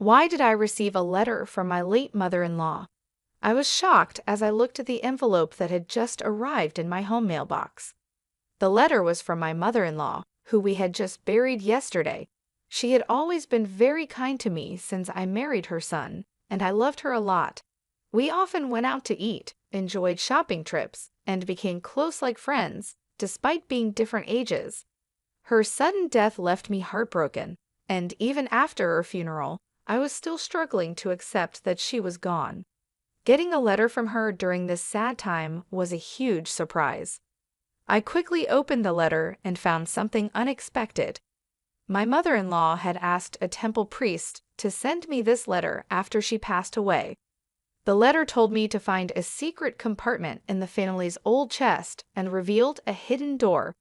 Why did I receive a letter from my late mother-in-law? I was shocked as I looked at the envelope that had just arrived in my home mailbox. The letter was from my mother-in-law, who we had just buried yesterday. She had always been very kind to me since I married her son, and I loved her a lot. We often went out to eat, enjoyed shopping trips, and became close like friends, despite being different ages. Her sudden death left me heartbroken, and even after her funeral, I was still struggling to accept that she was gone. Getting a letter from her during this sad time was a huge surprise. I quickly opened the letter and found something unexpected. My mother-in-law had asked a temple priest to send me this letter after she passed away. The letter told me to find a secret compartment in the family's old chest and revealed a hidden door.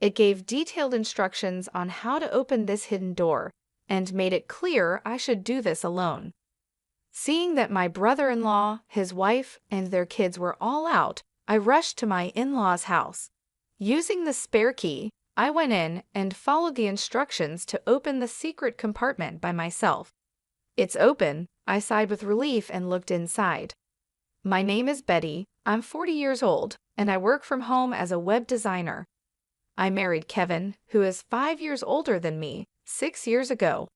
It gave detailed instructions on how to open this hidden door and made it clear I should do this alone. Seeing that my brother-in-law, his wife, and their kids were all out, I rushed to my in-laws' house. Using the spare key, I went in and followed the instructions to open the secret compartment by myself. "It's open," I sighed with relief and looked inside. "My name is Betty, I'm 40 years old, and I work from home as a web designer. I married Kevin, who is 5 years older than me, 6 years ago.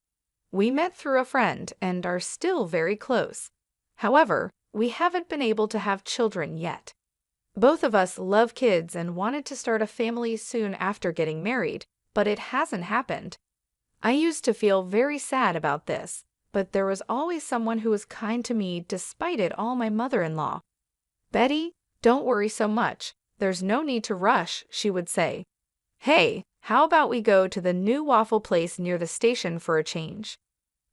We met through a friend and are still very close. However, we haven't been able to have children yet. Both of us love kids and wanted to start a family soon after getting married, but it hasn't happened. I used to feel very sad about this, but there was always someone who was kind to me despite it all, my mother-in-law. Betty, don't worry so much. There's no need to rush," she would say. "Hey, how about we go to the new waffle place near the station for a change?"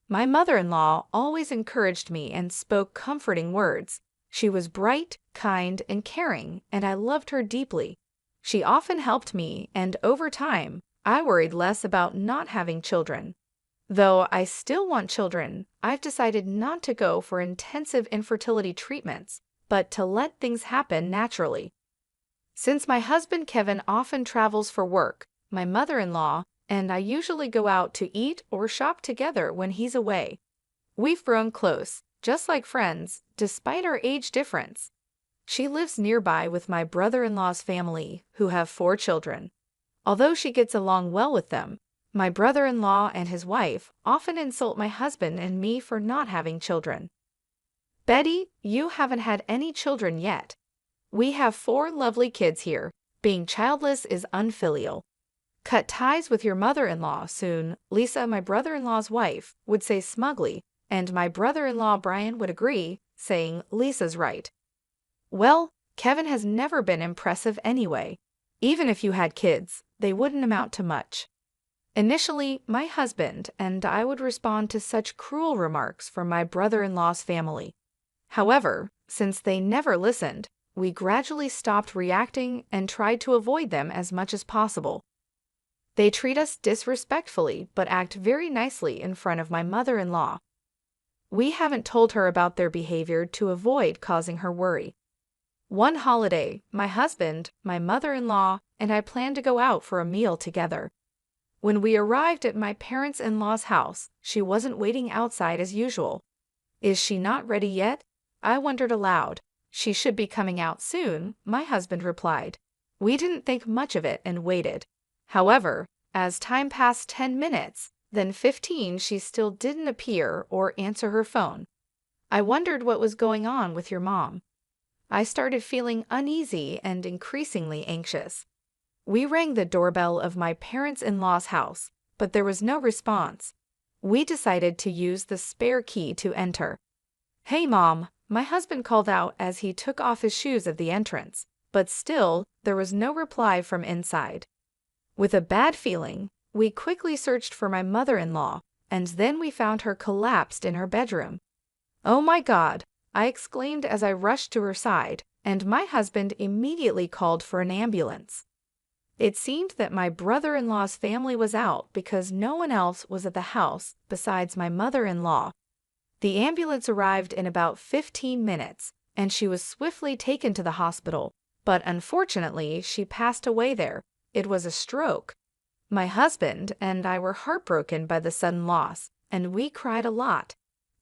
My mother-in-law always encouraged me and spoke comforting words. She was bright, kind, and caring, and I loved her deeply. She often helped me, and over time, I worried less about not having children. Though I still want children, I've decided not to go for intensive infertility treatments, but to let things happen naturally. Since my husband Kevin often travels for work, my mother-in-law and I usually go out to eat or shop together when he's away. We've grown close, just like friends, despite our age difference. She lives nearby with my brother-in-law's family, who have 4 children. Although she gets along well with them, my brother-in-law and his wife often insult my husband and me for not having children. "Betty, you haven't had any children yet. We have 4 lovely kids here. Being childless is unfilial. Cut ties with your mother-in-law soon," Lisa, my brother-in-law's wife, would say smugly, and my brother-in-law Brian would agree, saying Lisa's right. Well, Kevin has never been impressive anyway. Even if you had kids, they wouldn't amount to much. Initially, my husband and I would respond to such cruel remarks from my brother-in-law's family. However, since they never listened, we gradually stopped reacting and tried to avoid them as much as possible. They treat us disrespectfully but act very nicely in front of my mother-in-law. We haven't told her about their behavior to avoid causing her worry. One holiday, my husband, my mother-in-law, and I planned to go out for a meal together. When we arrived at my parents-in-law's house, she wasn't waiting outside as usual. "Is she not ready yet?" I wondered aloud. "She should be coming out soon," my husband replied. We didn't think much of it and waited. However, as time passed 10 minutes, then 15, she still didn't appear or answer her phone. I wondered what was going on with your mom. I started feeling uneasy and increasingly anxious. We rang the doorbell of my parents-in-law's house, but there was no response. We decided to use the spare key to enter. "Hey, Mom," my husband called out as he took off his shoes at the entrance, but still, there was no reply from inside. With a bad feeling, we quickly searched for my mother-in-law, and then we found her collapsed in her bedroom. "Oh my God!" I exclaimed as I rushed to her side, and my husband immediately called for an ambulance. It seemed that my brother-in-law's family was out because no one else was at the house besides my mother-in-law. The ambulance arrived in about 15 minutes, and she was swiftly taken to the hospital, but unfortunately, she passed away there. It was a stroke. My husband and I were heartbroken by the sudden loss, and we cried a lot.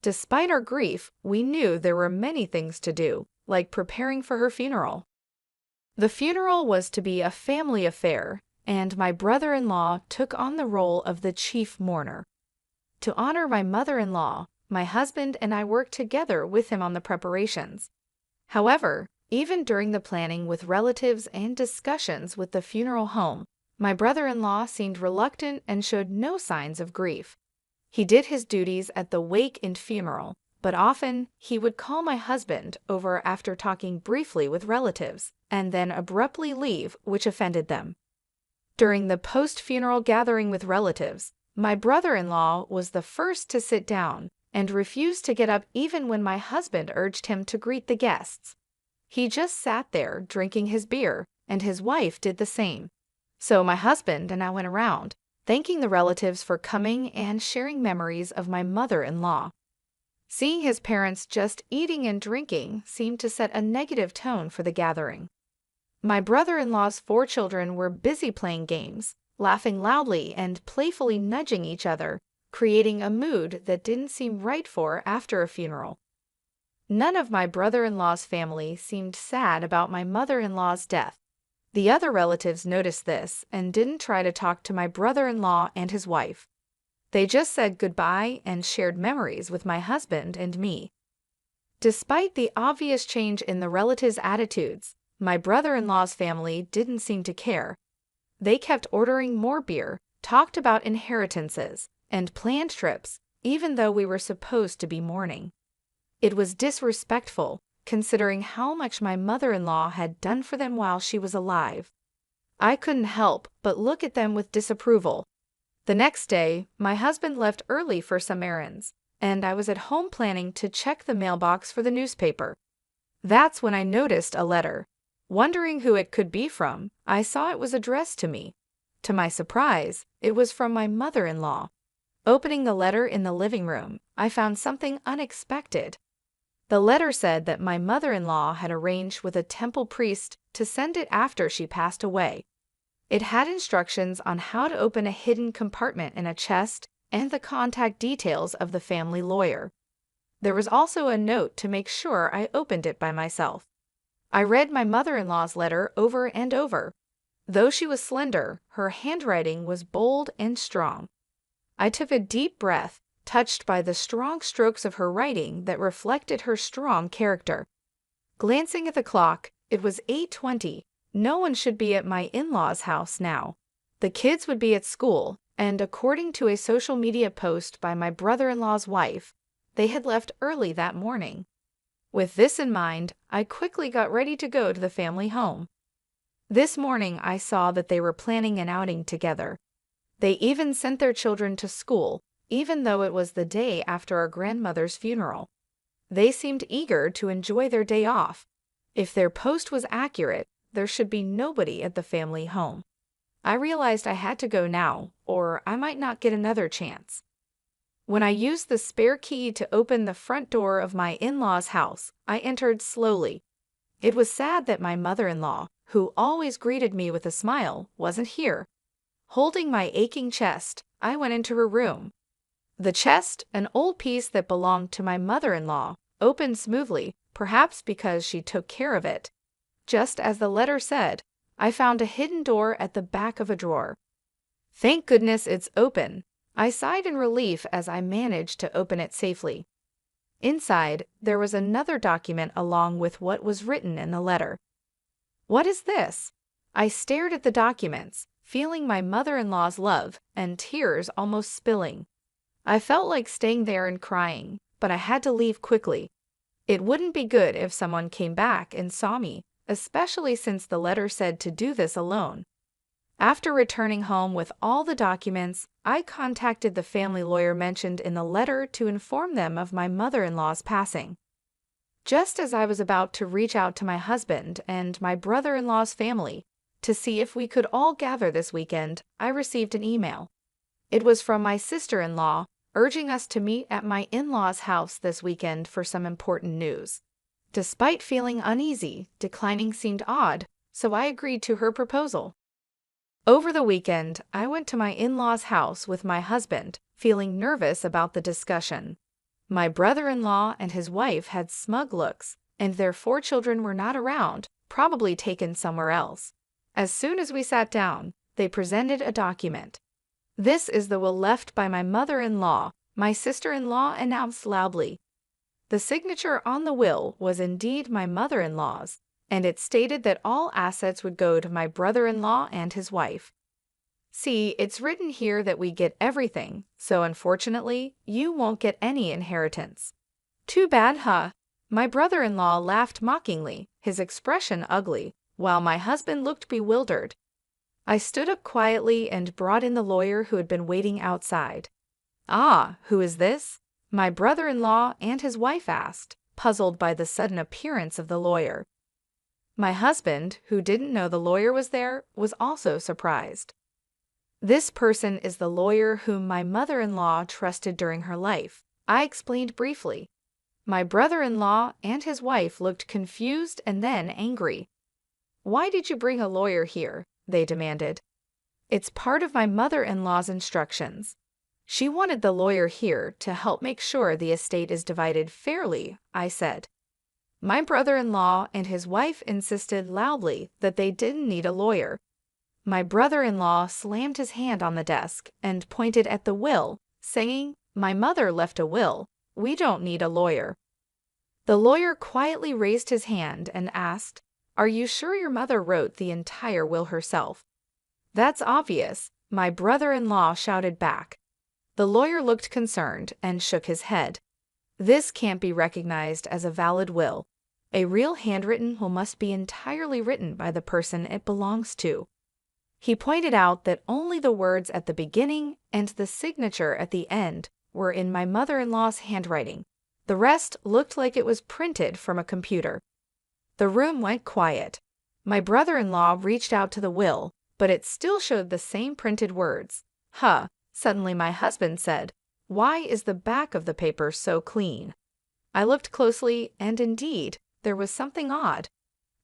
Despite our grief, we knew there were many things to do, like preparing for her funeral. The funeral was to be a family affair, and my brother-in-law took on the role of the chief mourner. To honor my mother-in-law, my husband and I worked together with him on the preparations. However, even during the planning with relatives and discussions with the funeral home, my brother-in-law seemed reluctant and showed no signs of grief. He did his duties at the wake and funeral, but often he would call my husband over after talking briefly with relatives, and then abruptly leave, which offended them. During the post-funeral gathering with relatives, my brother-in-law was the first to sit down and refused to get up even when my husband urged him to greet the guests. He just sat there drinking his beer, and his wife did the same. So my husband and I went around, thanking the relatives for coming and sharing memories of my mother-in-law. Seeing his parents just eating and drinking seemed to set a negative tone for the gathering. My brother-in-law's 4 children were busy playing games, laughing loudly and playfully nudging each other, creating a mood that didn't seem right for after a funeral. None of my brother-in-law's family seemed sad about my mother-in-law's death. The other relatives noticed this and didn't try to talk to my brother-in-law and his wife. They just said goodbye and shared memories with my husband and me. Despite the obvious change in the relatives' attitudes, my brother-in-law's family didn't seem to care. They kept ordering more beer, talked about inheritances, and planned trips, even though we were supposed to be mourning. It was disrespectful, considering how much my mother-in-law had done for them while she was alive. I couldn't help but look at them with disapproval. The next day, my husband left early for some errands, and I was at home planning to check the mailbox for the newspaper. That's when I noticed a letter. Wondering who it could be from, I saw it was addressed to me. To my surprise, it was from my mother-in-law. Opening the letter in the living room, I found something unexpected. The letter said that my mother-in-law had arranged with a temple priest to send it after she passed away. It had instructions on how to open a hidden compartment in a chest and the contact details of the family lawyer. There was also a note to make sure I opened it by myself. I read my mother-in-law's letter over and over. Though she was slender, her handwriting was bold and strong. I took a deep breath, touched by the strong strokes of her writing that reflected her strong character. Glancing at the clock, it was 8:20. No one should be at my in-laws' house now. The kids would be at school, and according to a social media post by my brother-in-law's wife, they had left early that morning. With this in mind, I quickly got ready to go to the family home. This morning I saw that they were planning an outing together. They even sent their children to school, even though it was the day after our grandmother's funeral. They seemed eager to enjoy their day off. If their post was accurate, there should be nobody at the family home. I realized I had to go now, or I might not get another chance. When I used the spare key to open the front door of my in-laws' house, I entered slowly. It was sad that my mother-in-law, who always greeted me with a smile, wasn't here. Holding my aching chest, I went into her room. The chest, an old piece that belonged to my mother-in-law, opened smoothly, perhaps because she took care of it. Just as the letter said, I found a hidden door at the back of a drawer. Thank goodness it's open. I sighed in relief as I managed to open it safely. Inside, there was another document along with what was written in the letter. What is this? I stared at the documents, feeling my mother-in-law's love and tears almost spilling. I felt like staying there and crying, but I had to leave quickly. It wouldn't be good if someone came back and saw me, especially since the letter said to do this alone. After returning home with all the documents, I contacted the family lawyer mentioned in the letter to inform them of my mother-in-law's passing. Just as I was about to reach out to my husband and my brother-in-law's family to see if we could all gather this weekend, I received an email. It was from my sister-in-law, urging us to meet at my in-laws' house this weekend for some important news. Despite feeling uneasy, declining seemed odd, so I agreed to her proposal. Over the weekend, I went to my in-laws' house with my husband, feeling nervous about the discussion. My brother-in-law and his wife had smug looks, and their 4 children were not around, probably taken somewhere else. As soon as we sat down, they presented a document. "This is the will left by my mother-in-law," my sister-in-law announced loudly. The signature on the will was indeed my mother-in-law's, and it stated that all assets would go to my brother-in-law and his wife. "See, it's written here that we get everything, so unfortunately, you won't get any inheritance." "Too bad, huh?" My brother-in-law laughed mockingly, his expression ugly, while my husband looked bewildered. I stood up quietly and brought in the lawyer who had been waiting outside. "Ah, who is this?" my brother-in-law and his wife asked, puzzled by the sudden appearance of the lawyer. My husband, who didn't know the lawyer was there, was also surprised. "This person is the lawyer whom my mother-in-law trusted during her life," I explained briefly. My brother-in-law and his wife looked confused and then angry. "Why did you bring a lawyer here?" they demanded. "It's part of my mother-in-law's instructions. She wanted the lawyer here to help make sure the estate is divided fairly," I said. My brother-in-law and his wife insisted loudly that they didn't need a lawyer. My brother-in-law slammed his hand on the desk and pointed at the will, saying, "My mother left a will. We don't need a lawyer." The lawyer quietly raised his hand and asked, "Are you sure your mother wrote the entire will herself?" "That's obvious," my brother-in-law shouted back. The lawyer looked concerned and shook his head. "This can't be recognized as a valid will. A real handwritten will must be entirely written by the person it belongs to." He pointed out that only the words at the beginning and the signature at the end were in my mother-in-law's handwriting. The rest looked like it was printed from a computer. The room went quiet. My brother-in-law reached out to the will, but it still showed the same printed words. "Huh," suddenly my husband said. "Why is the back of the paper so clean?" I looked closely, and indeed, there was something odd.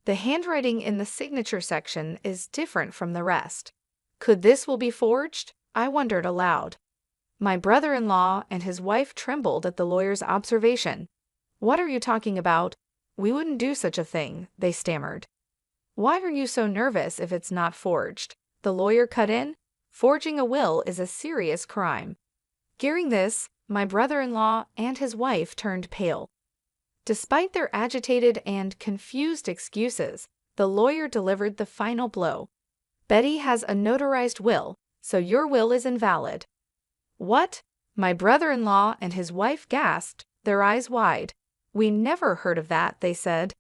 The handwriting in the signature section is different from the rest. Could this will be forged? I wondered aloud. My brother-in-law and his wife trembled at the lawyer's observation. "What are you talking about? We wouldn't do such a thing," they stammered. "Why are you so nervous if it's not forged?" the lawyer cut in. "Forging a will is a serious crime." Hearing this, my brother-in-law and his wife turned pale. Despite their agitated and confused excuses, the lawyer delivered the final blow. "Betty has a notarized will, so your will is invalid." "What?" my brother-in-law and his wife gasped, their eyes wide. "We never heard of that," they said.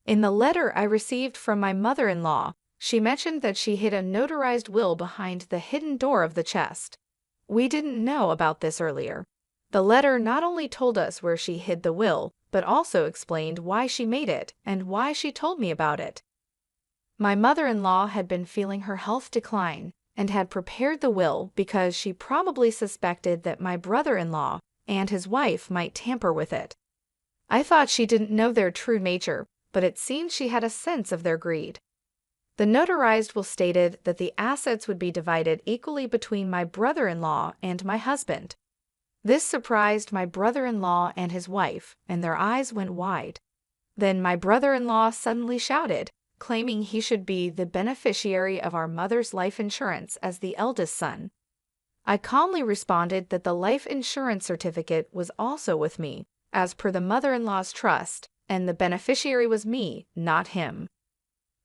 "In the letter I received from my mother-in-law, she mentioned that she hid a notarized will behind the hidden door of the chest. We didn't know about this earlier." The letter not only told us where she hid the will, but also explained why she made it and why she told me about it. My mother-in-law had been feeling her health decline and had prepared the will because she probably suspected that my brother-in-law and his wife might tamper with it. I thought she didn't know their true nature, but it seemed she had a sense of their greed. The notarized will stated that the assets would be divided equally between my brother-in-law and my husband. This surprised my brother-in-law and his wife, and their eyes went wide. Then my brother-in-law suddenly shouted, claiming he should be the beneficiary of our mother's life insurance as the eldest son. I calmly responded that the life insurance certificate was also with me, as per the mother-in-law's trust, and the beneficiary was me, not him.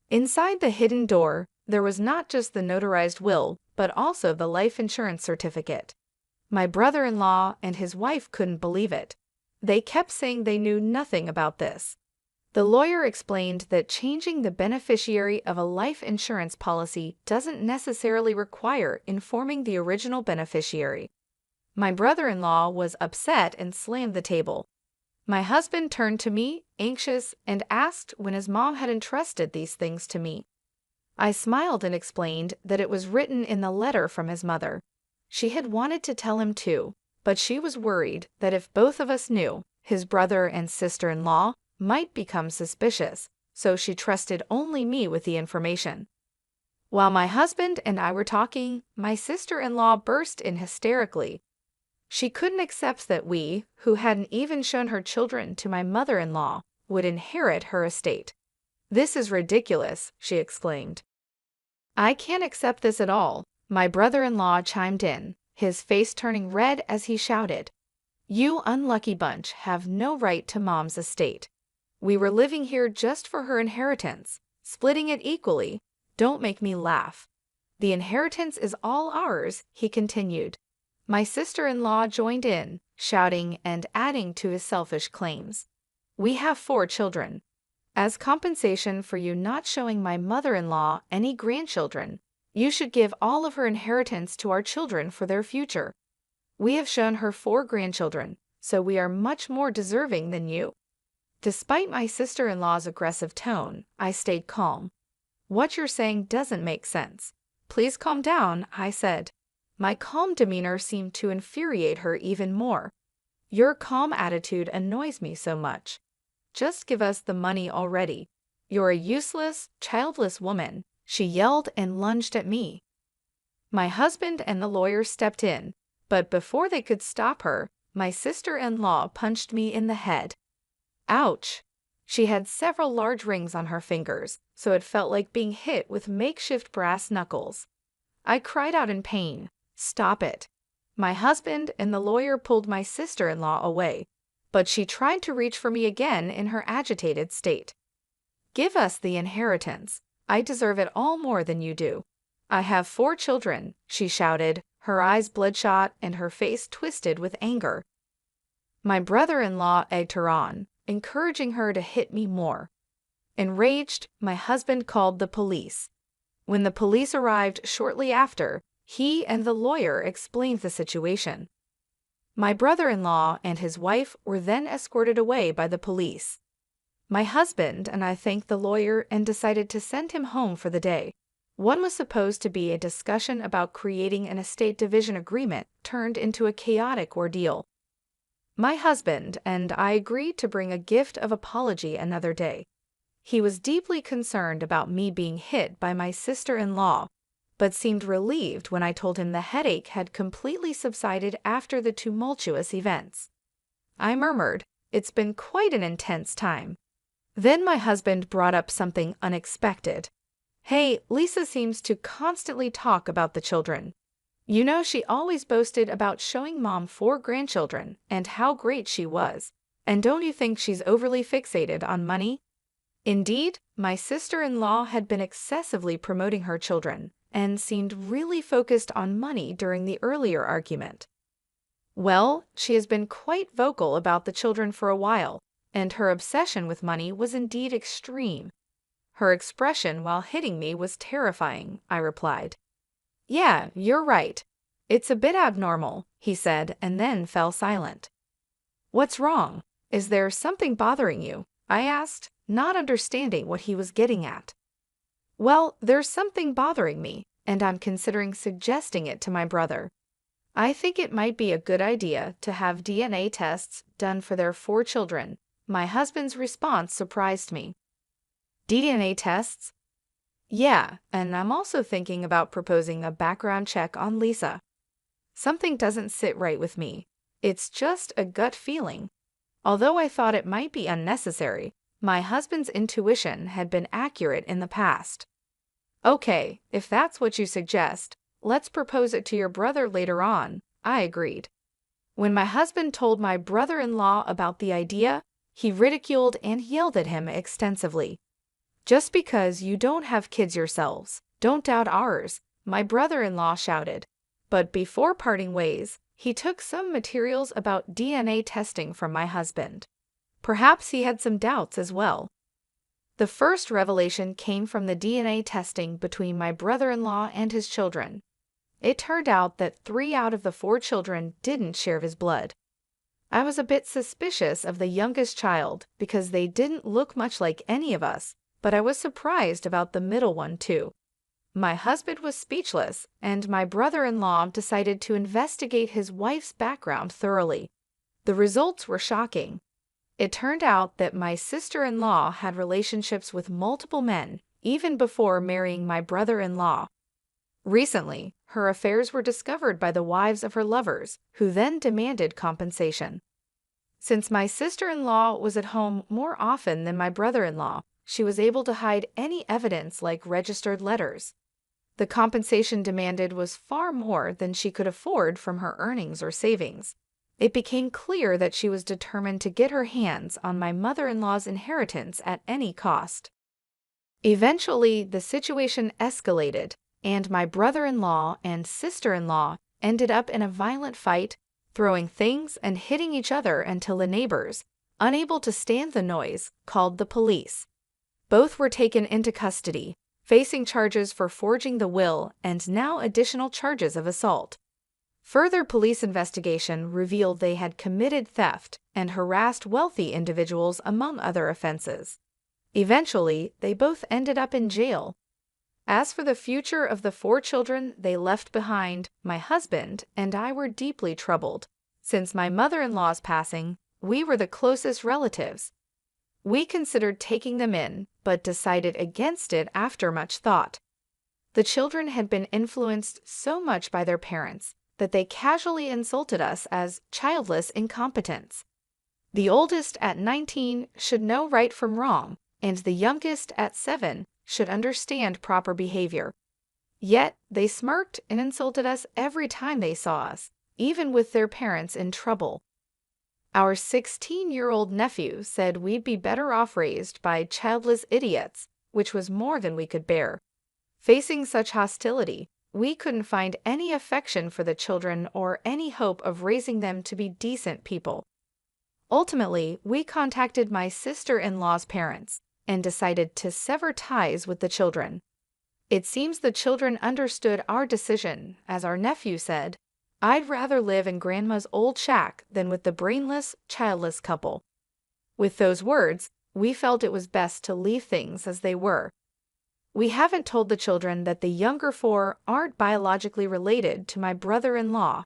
Inside the hidden door, there was not just the notarized will, but also the life insurance certificate. My brother-in-law and his wife couldn't believe it. They kept saying they knew nothing about this. The lawyer explained that changing the beneficiary of a life insurance policy doesn't necessarily require informing the original beneficiary. My brother-in-law was upset and slammed the table. My husband turned to me, anxious, and asked when his mom had entrusted these things to me. I smiled and explained that it was written in the letter from his mother. She had wanted to tell him too, but she was worried that if both of us knew, his brother and sister-in-law might become suspicious, so she trusted only me with the information. While my husband and I were talking, my sister-in-law burst in hysterically. She couldn't accept that we, who hadn't even shown her children to my mother-in-law, would inherit her estate. "This is ridiculous," she exclaimed. "I can't accept this at all," my brother-in-law chimed in, his face turning red as he shouted. "You unlucky bunch have no right to Mom's estate. We were living here just for her inheritance, splitting it equally. Don't make me laugh. The inheritance is all ours," he continued. My sister-in-law joined in, shouting and adding to his selfish claims. "We have 4 children. As compensation for you not showing my mother-in-law any grandchildren, you should give all of her inheritance to our children for their future. We have shown her 4 grandchildren, so we are much more deserving than you." Despite my sister-in-law's aggressive tone, I stayed calm. "What you're saying doesn't make sense. Please calm down," I said. My calm demeanor seemed to infuriate her even more. "Your calm attitude annoys me so much. Just give us the money already. You're a useless, childless woman," she yelled and lunged at me. My husband and the lawyer stepped in, but before they could stop her, my sister-in-law punched me in the head. Ouch! She had several large rings on her fingers, so it felt like being hit with makeshift brass knuckles. I cried out in pain. "Stop it." My husband and the lawyer pulled my sister-in-law away, but she tried to reach for me again in her agitated state. "Give us the inheritance. I deserve it all more than you do. I have 4 children," she shouted, her eyes bloodshot and her face twisted with anger. My brother-in-law egged her on, encouraging her to hit me more. Enraged, my husband called the police. When the police arrived shortly after, he and the lawyer explained the situation. My brother-in-law and his wife were then escorted away by the police. My husband and I thanked the lawyer and decided to send him home for the day. What was supposed to be a discussion about creating an estate division agreement turned into a chaotic ordeal. My husband and I agreed to bring a gift of apology another day. He was deeply concerned about me being hit by my sister-in-law, but seemed relieved when I told him the headache had completely subsided after the tumultuous events. I murmured, "It's been quite an intense time." Then my husband brought up something unexpected. "Hey, Lisa seems to constantly talk about the children. You know, she always boasted about showing Mom 4 grandchildren and how great she was. And don't you think she's overly fixated on money?" Indeed, my sister-in-law had been excessively promoting her children and seemed really focused on money during the earlier argument. "Well, she has been quite vocal about the children for a while, and her obsession with money was indeed extreme. Her expression while hitting me was terrifying," I replied. "Yeah, you're right. It's a bit abnormal," he said, and then fell silent. "What's wrong? Is there something bothering you?" I asked, not understanding what he was getting at. "Well, there's something bothering me, and I'm considering suggesting it to my brother. I think it might be a good idea to have DNA tests done for their 4 children." My husband's response surprised me. "DNA tests?" "Yeah, and I'm also thinking about proposing a background check on Lisa. Something doesn't sit right with me. It's just a gut feeling." Although I thought it might be unnecessary, my husband's intuition had been accurate in the past. "Okay, if that's what you suggest, let's propose it to your brother later on," I agreed. When my husband told my brother-in-law about the idea, he ridiculed and yelled at him extensively. "Just because you don't have kids yourselves, don't doubt ours," my brother-in-law shouted. But before parting ways, he took some materials about DNA testing from my husband. Perhaps he had some doubts as well. The first revelation came from the DNA testing between my brother-in-law and his children. It turned out that 3 out of the 4 children didn't share his blood. I was a bit suspicious of the youngest child because they didn't look much like any of us, but I was surprised about the middle one too. My husband was speechless, and my brother-in-law decided to investigate his wife's background thoroughly. The results were shocking. It turned out that my sister-in-law had relationships with multiple men even before marrying my brother-in-law. Recently, her affairs were discovered by the wives of her lovers, who then demanded compensation. Since my sister-in-law was at home more often than my brother-in-law, she was able to hide any evidence like registered letters. The compensation demanded was far more than she could afford from her earnings or savings. It became clear that she was determined to get her hands on my mother-in-law's inheritance at any cost. Eventually, the situation escalated, and my brother-in-law and sister-in-law ended up in a violent fight, throwing things and hitting each other until the neighbors, unable to stand the noise, called the police. Both were taken into custody, facing charges for forging the will and now additional charges of assault. Further police investigation revealed they had committed theft and harassed wealthy individuals among other offenses. Eventually, they both ended up in jail. As for the future of the 4 children they left behind, my husband and I were deeply troubled. Since my mother-in-law's passing, we were the closest relatives. We considered taking them in, but decided against it after much thought. The children had been influenced so much by their parents that they casually insulted us as childless incompetents. The oldest at 19 should know right from wrong, and the youngest at 7 should understand proper behavior. Yet they smirked and insulted us every time they saw us, even with their parents in trouble. Our 16-year-old nephew said we'd be better off raised by childless idiots, which was more than we could bear. Facing such hostility, we couldn't find any affection for the children or any hope of raising them to be decent people. Ultimately, we contacted my sister-in-law's parents and decided to sever ties with the children. It seems the children understood our decision, as our nephew said, "I'd rather live in Grandma's old shack than with the brainless, childless couple." With those words, we felt it was best to leave things as they were. We haven't told the children that the younger 4 aren't biologically related to my brother-in-law.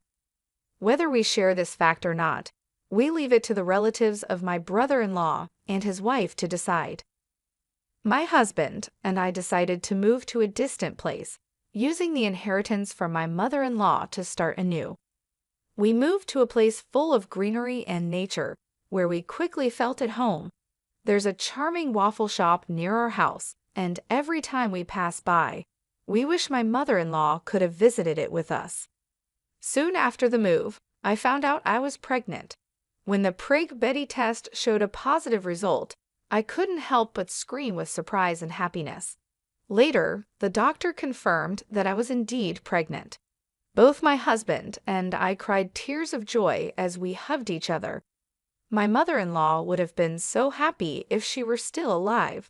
Whether we share this fact or not, we leave it to the relatives of my brother-in-law and his wife to decide. My husband and I decided to move to a distant place, using the inheritance from my mother-in-law to start anew. We moved to a place full of greenery and nature, where we quickly felt at home. There's a charming waffle shop near our house, and every time we pass by, we wish my mother-in-law could have visited it with us. Soon after the move, I found out I was pregnant. When the Prig-Betty test showed a positive result, I couldn't help but scream with surprise and happiness. Later, the doctor confirmed that I was indeed pregnant. Both my husband and I cried tears of joy as we hugged each other. My mother-in-law would have been so happy if she were still alive.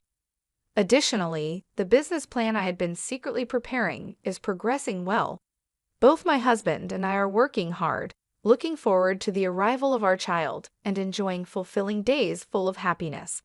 Additionally, the business plan I had been secretly preparing is progressing well. Both my husband and I are working hard, looking forward to the arrival of our child and enjoying fulfilling days full of happiness.